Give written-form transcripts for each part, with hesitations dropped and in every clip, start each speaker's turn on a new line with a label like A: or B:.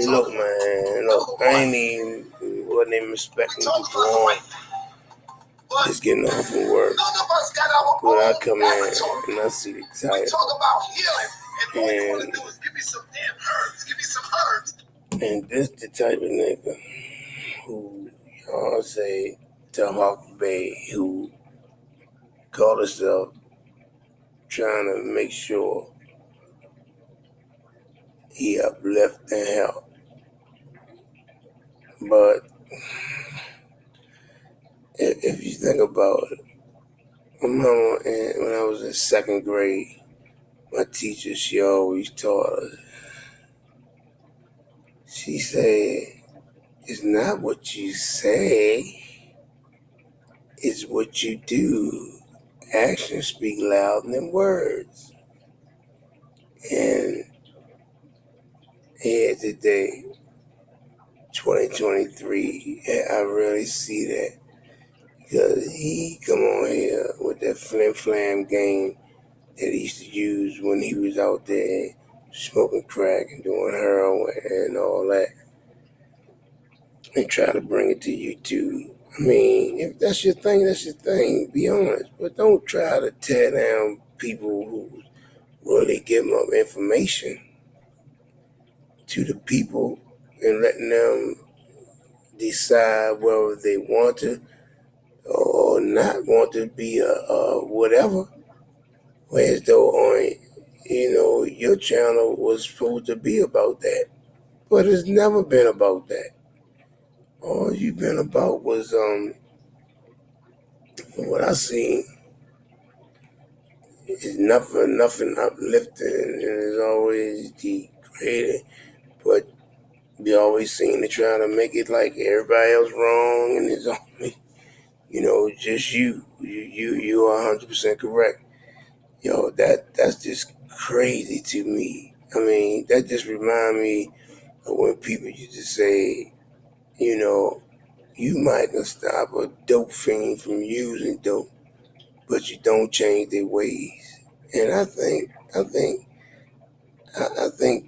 A: Look, man, look, I wasn't even expecting to go on. Just getting off from work. When I come in and I see the title, and this the type of nigga who y'all say TAHARKA Bey, who call himself trying to make sure he uplift and help. But if you think about it, my mama, when I was in second grade, my teacher, she always taught us, she said, it's not what you say, it's what you do. Actions speak louder than words. And here today, 2023, I really see that. Because he come on here with that flim flam game that he used to use when he was out there smoking crack and doing heroin and all that, and try to bring it to YouTube. I mean, if that's your thing, that's your thing. Be honest. But don't try to tear down people who really give up information to the people and letting them decide whether they want to or not want to be a whatever. Whereas though on, your channel was supposed to be about that. But it's never been about that. All you've been about was, from what I seen, is nothing uplifting and it's always degrading. But we always seem to try to make it like everybody else wrong and it's only, just you. You are 100% correct. Yo, that's just crazy to me. I mean, that just remind me of when people used to say, you might can stop a dope fiend from using dope, but you don't change their ways. And I think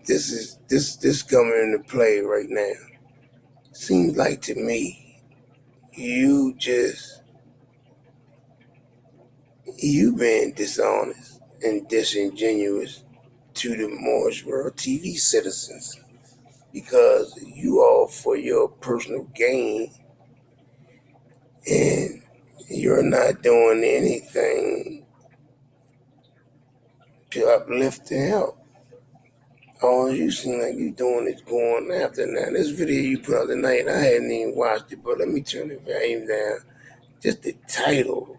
A: this coming into play right now. Seems like to me, you been dishonest and disingenuous to the Moorish World TV citizens because you all for your personal gain and you're not doing anything to uplift and help. All you seem like you doing is going after now. This video you put out tonight, I hadn't even watched it, but let me turn the volume down. Just the title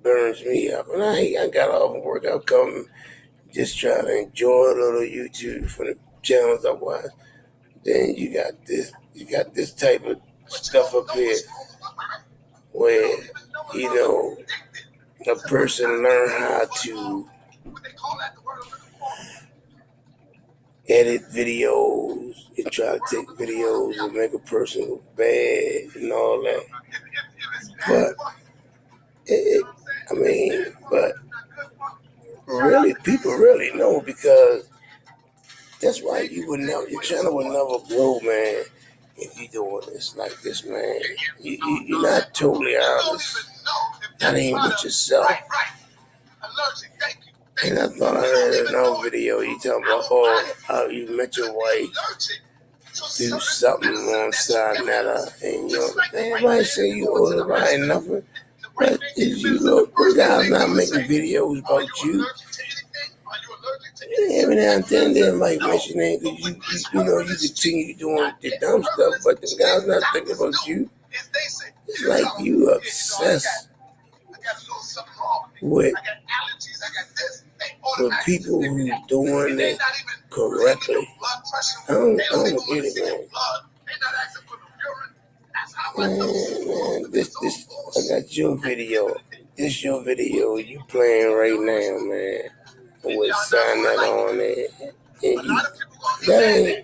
A: burns me up. And I got off of work, I'll come just trying to enjoy a little YouTube from the channels I watch. Then you got this type of stuff up here where, a person learn how to edit videos and try to take videos and make a person look bad and all that. But but really, people really know because that's why your channel would never grow, man, if you doing this like this, man. You're not totally honest. Not even with yourself. And I thought I heard another video you talking about, how you met your wife do something on Sinetta, and everybody say you owe everybody nothing, but if you look, those guys not making videos about you. Every now and then they might mention it because you continue doing the dumb stuff, but the guys not thinking about you. It's like you obsessed with people who doing it correctly. I don't get it, man. This I got your video. This your video you playing right now, man. With sign that on there. And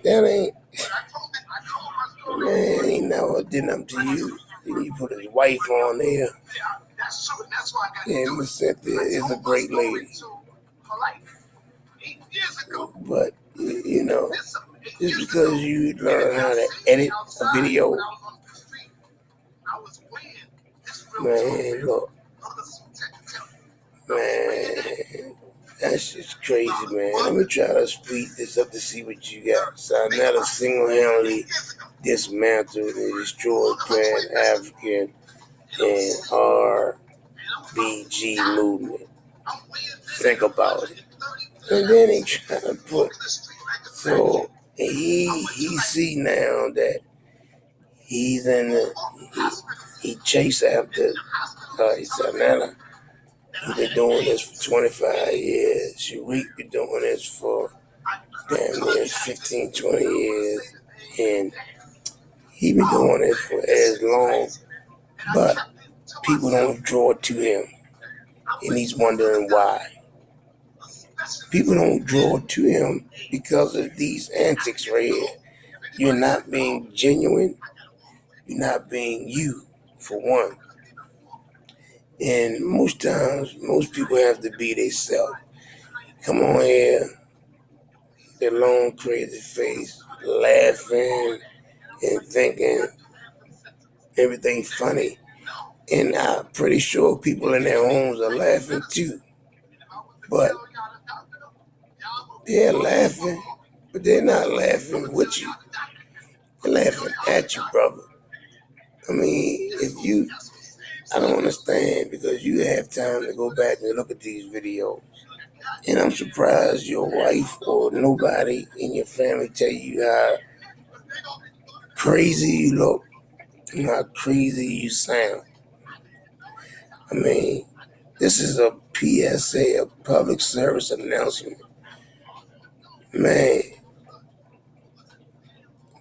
A: that ain't man, he never did nothing to you. Then you put his wife on there. And Miss Cynthia is a great lady. But, just because you learn how to edit a video, man, look, man, that's just crazy, man. Let me try to speed this up to see what you got. Sarnetta single-handedly dismantled and destroyed Pan-African and RBG movement. Think about it. And then they try to put, so he see now that he's in the, he chase after Sarnetta. He's been doing this for 25 years. Sharik been doing this for damn near 15, 20 years. And he been doing it for as long, but people don't draw to him. And he's wondering why. People don't draw to him because of these antics right here. You're not being genuine. You're not being you, for one. And most times, most people have to be themselves. Come on here, their long crazy face, laughing and thinking everything funny. And I'm pretty sure people in their homes are laughing too. But they're laughing, but they're not laughing with you. They're laughing at you, brother. I mean, I don't understand because you have time to go back and look at these videos. And I'm surprised your wife or nobody in your family tell you how crazy you look and how crazy you sound. I mean, this is a PSA, a public service announcement. Man,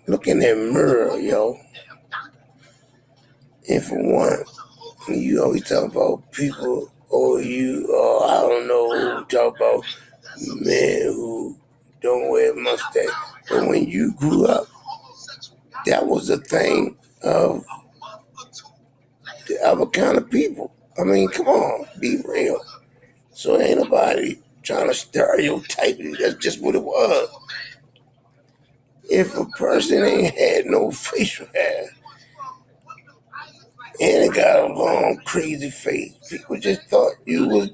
A: look in that mirror, yo. And for one, you always talk about people, or I don't know, talk about men who don't wear mustache. But when you grew up, that was a thing of the other kind of people. I mean, come on, be real. So ain't nobody trying to stereotype you. That's just what it was. If a person ain't had no facial hair and it got a long, crazy face, people just thought you was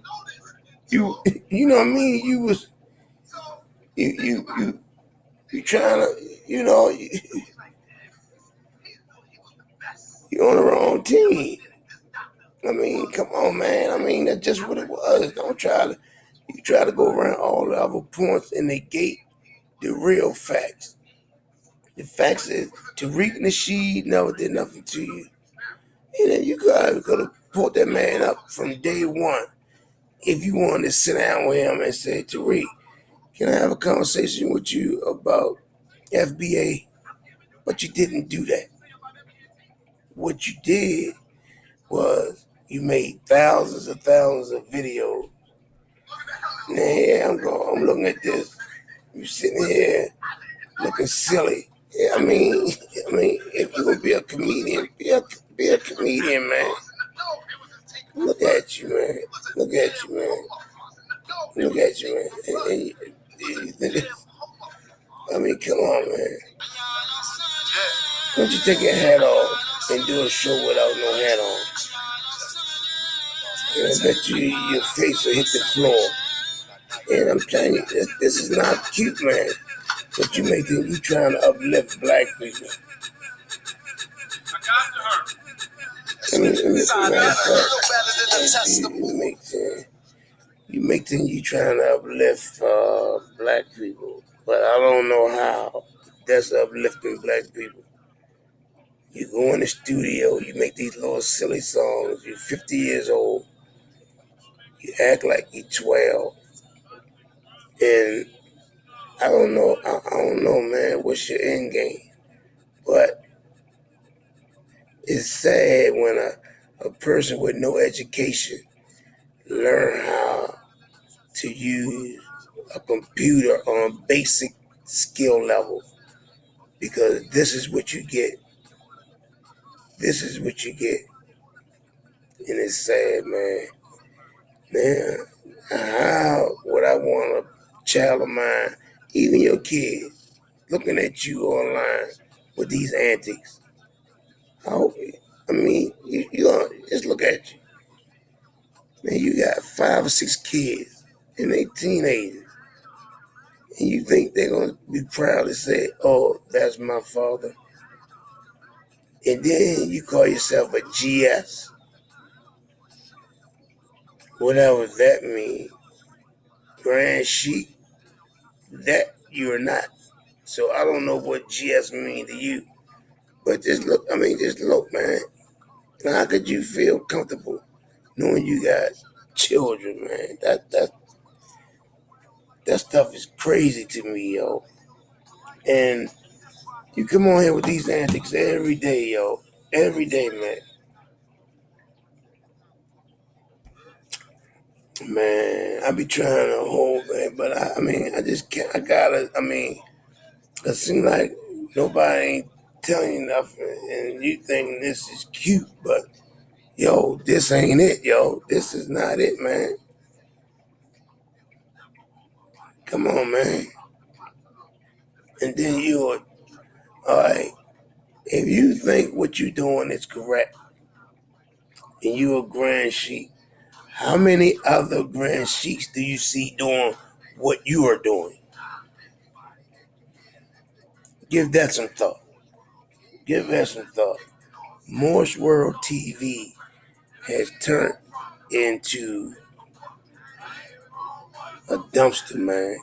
A: you. You know what I mean? You trying to you on the wrong team. I mean, come on, man. I mean, that's just what it was. Don't try to you try to go around all the other points and negate the real facts. The facts is Tariq Nasheed never did nothing to you. And then you guys could have pulled that man up from day one if you wanted to sit down with him and say, Tariq, can I have a conversation with you about FBA? But you didn't do that. What you did was you made thousands of videos. Now here I'm looking at this. You sitting here looking silly. Yeah, if you gonna be a comedian, be a comedian, man. Look at you, man. Look at you, man. Look at you, man. You think I mean, come on, man. Why don't you take your hat off and do a show without no hat on? And I bet you your face will hit the floor. And I'm telling you, this is not cute, man. But you may think you trying to uplift black people. I mean, matter of fact, you make think you trying to uplift black people, but I don't know how that's uplifting black people. You go in the studio, you make these little silly songs. You're 50 years old. You act like you're 12, and I don't know, man. What's your end game? But it's sad when a person with no education learn how to use a computer on basic skill level, because this is what you get. This is what you get. And it's sad, man. Man, how would I want a child of mine, even your kid? looking at you online with these antics. I hope, I mean, you gonna just look at you. Man, you got 5 or 6 kids and they teenagers. And you think they're gonna be proud to say, oh, that's my father. And then you call yourself a GS, whatever that means. Grand Sheik, that you're not. So I don't know what GS mean to you. But just look, man. How could you feel comfortable knowing you got children, man? That stuff is crazy to me, yo. And you come on here with these antics every day, yo. Every day, man. Man, I be trying to hold, man, but I mean, I just can't. I gotta. I mean, it seems like nobody ain't telling you nothing, and you think this is cute, but yo, this ain't it, yo. This is not it, man. Come on, man. And then all right. If you think what you're doing is correct, and you a grand sheik, how many other grand sheiks do you see doing what you are doing? Give that some thought. Give that some thought. Moorish World TV has turned into a dumpster, man.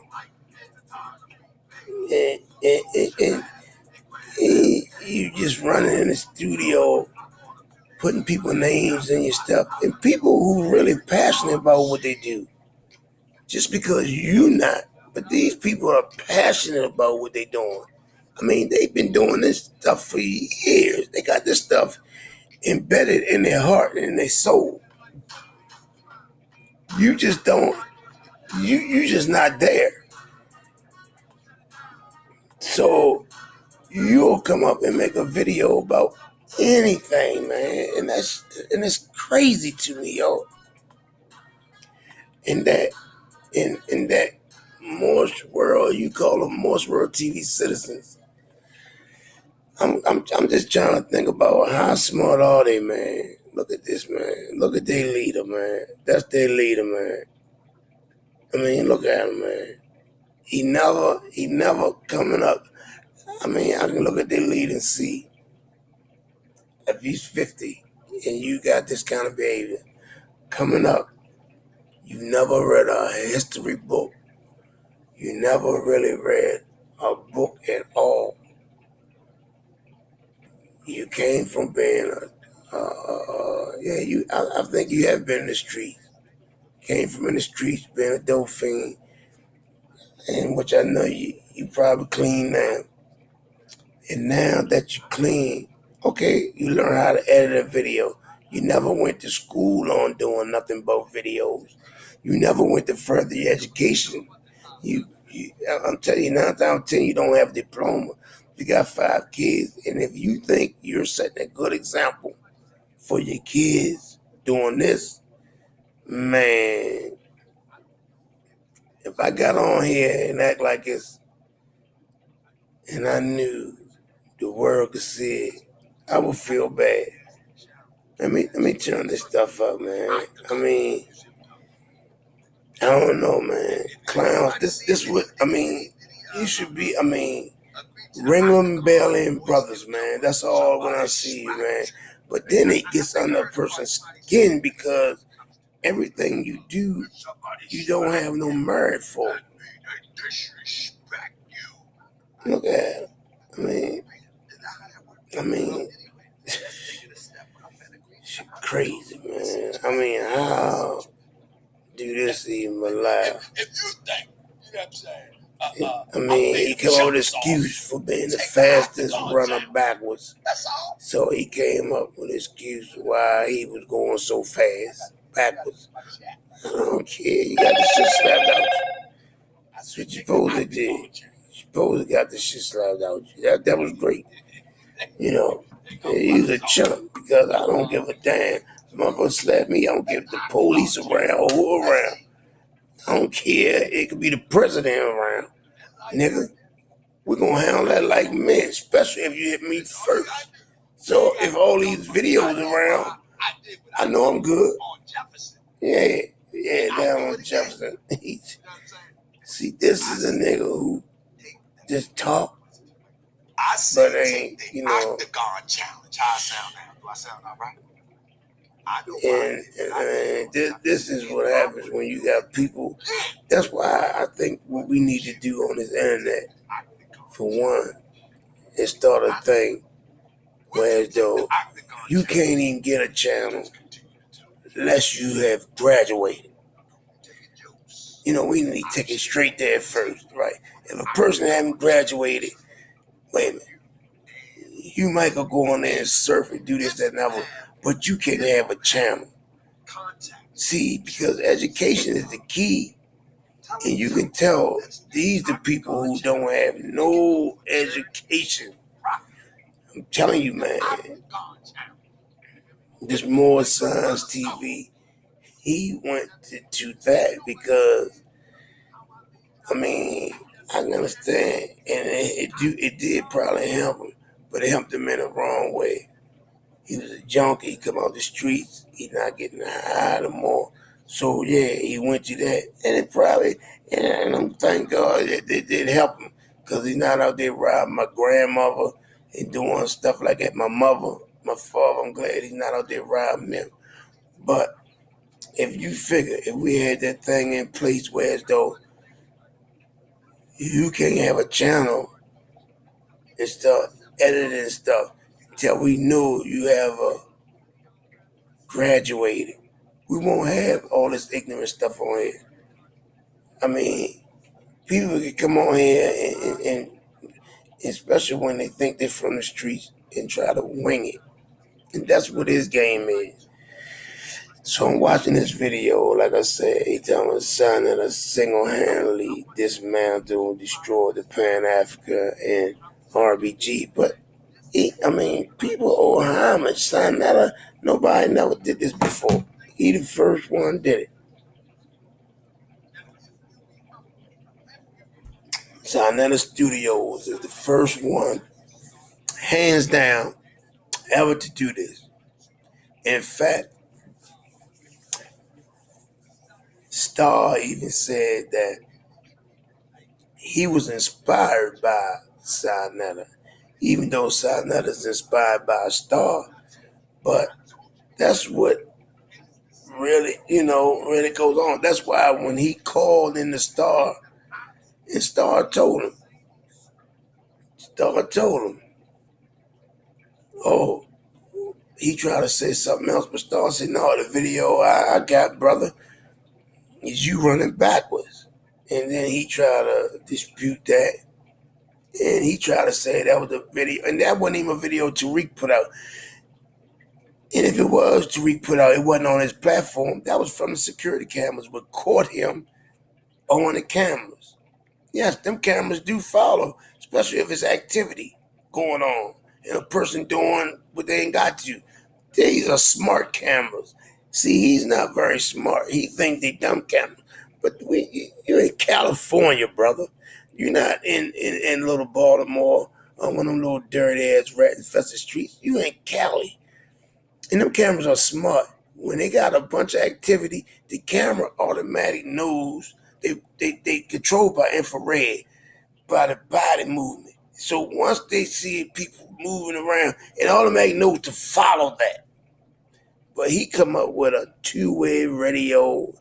A: And you just running in the studio, putting people names in your stuff, and people who really passionate about what they do. Just because you not, but these people are passionate about what they doing. I mean, they've been doing this stuff for years. They got this stuff embedded in their heart and in their soul. You just don't. You just not there. So you'll come up and make a video about anything, man, and it's crazy to me, yo. In that Moorish world, you call them Moorish World TV citizens. I'm just trying to think about how smart are they, man. Look at this, man. Look at their leader, man. That's their leader, man. I mean, look at him, man. He never coming up. I mean, I can look at their leader and see if he's 50 and you got this kind of behavior coming up. You never read a history book. You never really read a book at all. You came from being yeah. I think you have been in the streets. Came from in the streets, being a dope fiend, and which I know you probably clean now. And now that you clean, okay, you learn how to edit a video. You never went to school on doing nothing but videos. You never went to further education. I'm telling you, 9 times 10, you don't have a diploma. You got 5 kids, and if you think you're setting a good example for your kids doing this, man, if I got on here and act like it's, and I knew the world could see it, I would feel bad. Let me turn this stuff up, man. I mean, I don't know, man. Clowns. This what I mean. You should be. I mean, Ringling Bailey brothers, man. That's all when I see you, man. But then it gets under a person's skin because everything you do, you don't have no merit for. Look at it. I mean, I mean, shit crazy, man. I mean, how do this even alive? I mean, he came up with an excuse for being the fastest runner backwards. So he came up with an excuse why he was going so fast backwards. I don't care. You got the shit slapped out you. That's what you supposed to did. You supposed to got the shit slapped out you. That was great. You know, he's a chump because I don't give a damn. If motherfucker slap me, I don't give the police around or who around. I don't care. It could be the president around, nigga. we're gonna handle that like men, especially if you hit me first. So if all these videos around, I know I'm good. Yeah, yeah, down on Jefferson. See, this is a nigga who just talk, but ain't, you know. And this is what happens when you got people. That's why I think what we need to do on this internet, for one, is start a thing where though you can't even get a channel unless you have graduated. You know, we need to take it straight there first, right? If a person haven't graduated, wait a minute, you might go on there and surf and do this, that, and that, but you can't have a channel. See, because education is the key. And you can tell these are people who don't have no education. I'm telling you, man. This more Science TV, he went to that because, I mean, I can understand, and it did probably help him, but it helped him in the wrong way. He was a junkie. He come out the streets. He not getting high no more. So yeah, he went to that, and it probably, and I'm thank God that it did help him because he's not out there robbing my grandmother and doing stuff like that. My mother, my father, I'm glad he's not out there robbing them. But if you figure, if we had that thing in place where as though you can have a channel and stuff, editing stuff, till we know you have graduated. We won't have all this ignorant stuff on here. I mean, people can come on here and especially when they think they're from the streets and try to wing it. And that's what his game is. So I'm watching this video, like I said, he telling his son that I single-handedly dismantled, destroyed the Pan-Africa and RBG. But I mean, people owe homage. Son, nobody never did this before. He the first one did it. Sonetta Studios is the first one, hands down, ever to do this. In fact, Starr even said that he was inspired by Sonetta, even though Sonetta is inspired by Starr. But that's what really, really goes on. That's why when he called in the Starr, and Starr told him, oh, he tried to say something else, but Starr said, no, the video I got, brother, is you running backwards. And then he tried to dispute that. And he tried to say that was a video. And that wasn't even a video Tariq put out. And if it was Tariq put out, it wasn't on his platform. That was from the security cameras, but caught him on the cameras. Yes, them cameras do follow, especially if it's activity going on and a person doing what they ain't got to. These are smart cameras. See, he's not very smart. He think they dumb cameras. But you're in California, brother. You're not in little Baltimore on one of them little dirty ass rat infested streets. You in Cali. And them cameras are smart. When they got a bunch of activity, the camera automatically knows they controlled by infrared, by the body movement. So once they see people moving around, it automatically knows to follow that. But he come up with a two-way radio,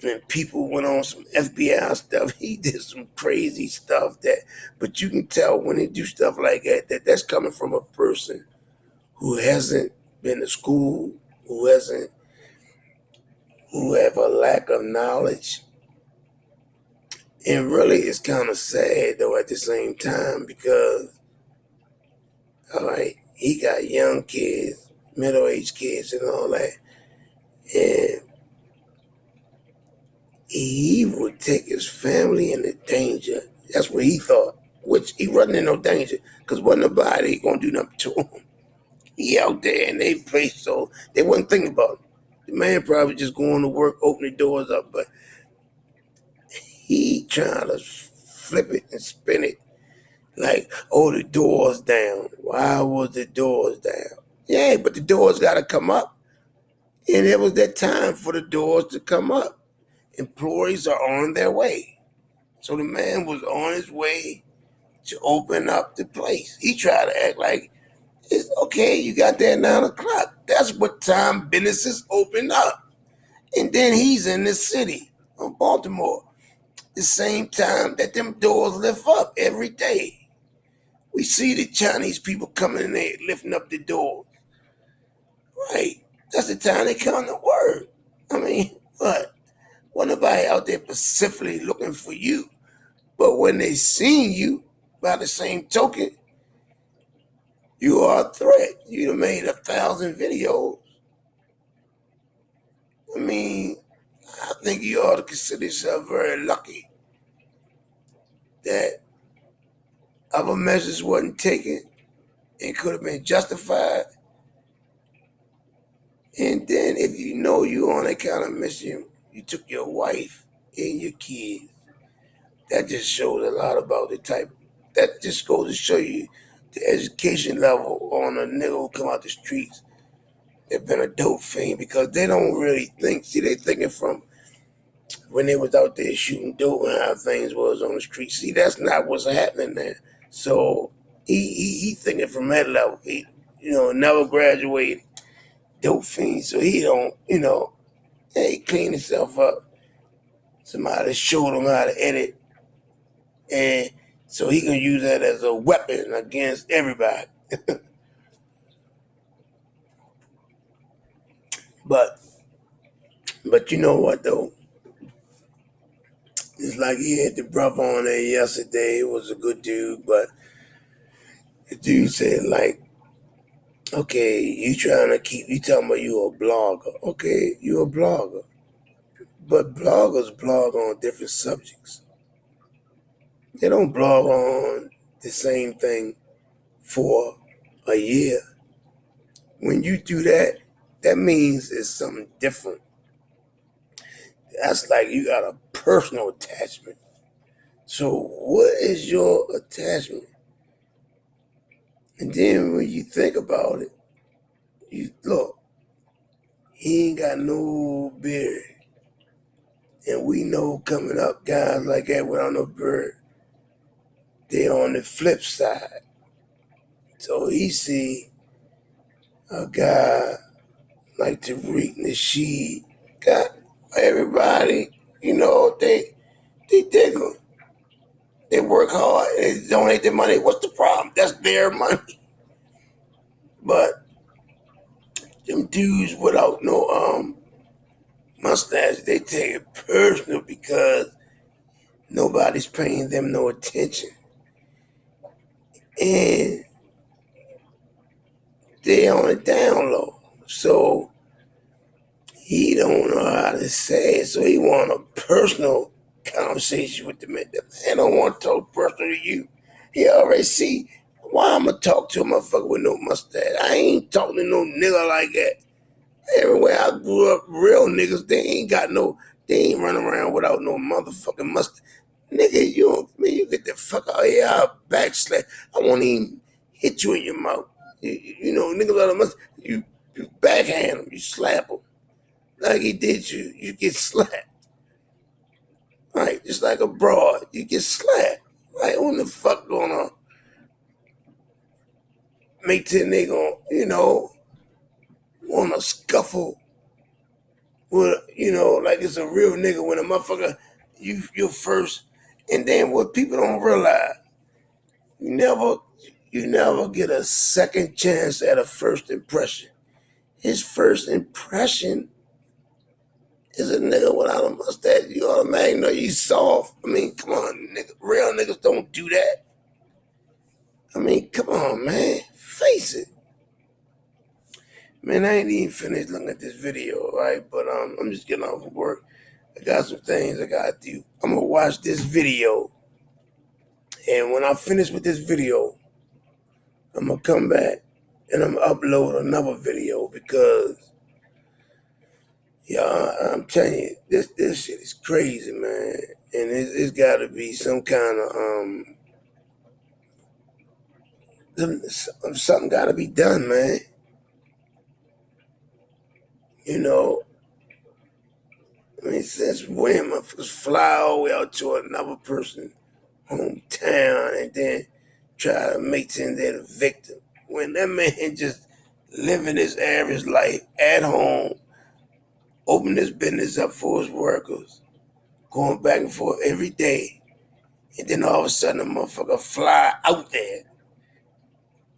A: and people went on some FBI stuff. He did some crazy stuff but you can tell when they do stuff like that that's coming from a person who hasn't been to school, who have a lack of knowledge. And really, it's kind of sad though at the same time because, all right, he got young kids, middle-aged kids, and all that, and he would take his family into danger. That's what he thought. Which he wasn't in no danger because wasn't nobody gonna do nothing to him. He out there in they place, so they wasn't thinking about him. The man probably just going to work, opening doors up, but he trying to flip it and spin it Like, oh, the door's down. Why was the doors down? Yeah, but the doors got to come up. And it was that time for the doors to come up. Employees are on their way. So the man was on his way to open up the place. He tried to act like it's okay, you got there at 9 o'clock. That's what time businesses open up. And then he's in the city of Baltimore, the same time that them doors lift up every day. We see the Chinese people coming in there lifting up the doors. Right. That's the time they come to work. I mean, what? Wasn't nobody out there specifically looking for you. But when they seen you, by the same token, you are a threat. You done made 1,000 videos. I mean, I think you ought to consider yourself very lucky that other measures wasn't taken and could have been justified. And then if you know you on that kind of mission, you took your wife and your kids. That just shows a lot about the type. That just goes to show you the education level on a nigga who come out the streets that been a dope fiend because they don't really think. See, they thinking from when they was out there shooting dope and how things was on the street. See, that's not what's happening there. So he thinking from that level. He never graduated dope fiend, so he don't he clean himself up. Somebody showed him how to edit, and so he can use that as a weapon against everybody. But you know what though? It's like he had the brother on there yesterday. He was a good dude, but the dude said like, okay, you talking about you a blogger. Okay, you a blogger. But bloggers blog on different subjects. They don't blog on the same thing for a year. When you do that, that means it's something different. That's like you got a personal attachment. So what is your attachment? And then when you think about it, you look, he ain't got no beard. And we know coming up guys like that without no beard, they on the flip side. So he see a guy like Tariq Nasheed, got everybody, they dig him. They work hard, they donate their money. What's the problem? That's their money. But them dudes without no mustache, they take it personal because nobody's paying them no attention. And they on a down low. So he don't know how to say it. So he want a personal conversation with the man. The man don't want to talk personal to you. He already see why I'm gonna talk to a motherfucker with no mustache. I ain't talking to no nigga like that. Everywhere I grew up, real niggas, they ain't running around without no motherfucking mustache. Nigga, you get the fuck out of here. I'll backslap. I won't even hit you in your mouth. Niggas out of mustache, you backhand them, you slap them. Like he did you, you get slapped. Right, just like a broad, you get slapped. Like, who the fuck gonna make the nigga, wanna scuffle with, like it's a real nigga when a motherfucker, you're first. And then what people don't realize, you never, you never get a second chance at a first impression. His first impression is a nigga without a mustache. You automatically know you soft. I mean, come on, nigga. Real niggas don't do that. I mean, come on, man. Face it. Man, I ain't even finished looking at this video, right? But I'm just getting off of work. I got some things I gotta do. I'm gonna watch this video, and when I finish with this video, I'm gonna come back and I'm gonna upload another video because, yeah, I'm telling you, this shit is crazy, man. And it's got to be some kind of something got to be done, man. You know, I mean, since when motherfuckers fly all the way out to another person's hometown and then try to make sense they're the victim, when that man just living his average life at home, open his business up for his workers, going back and forth every day, and then all of a sudden a motherfucker fly out there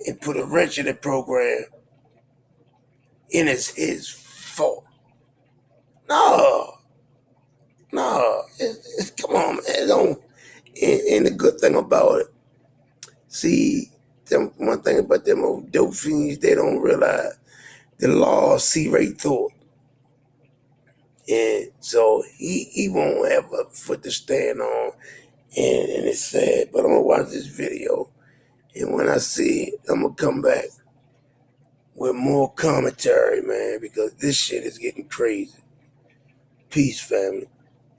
A: and put a wrench in the program, and it's his fault. No, no, come on, man. It don't, and the good thing about it, see, one thing about them old dope fiends, they don't realize the law see right through it. And so he won't have a foot to stand on. And it's sad, but I'm gonna watch this video. And when I see it, I'm gonna come back with more commentary, man, because this shit is getting crazy. Peace, family.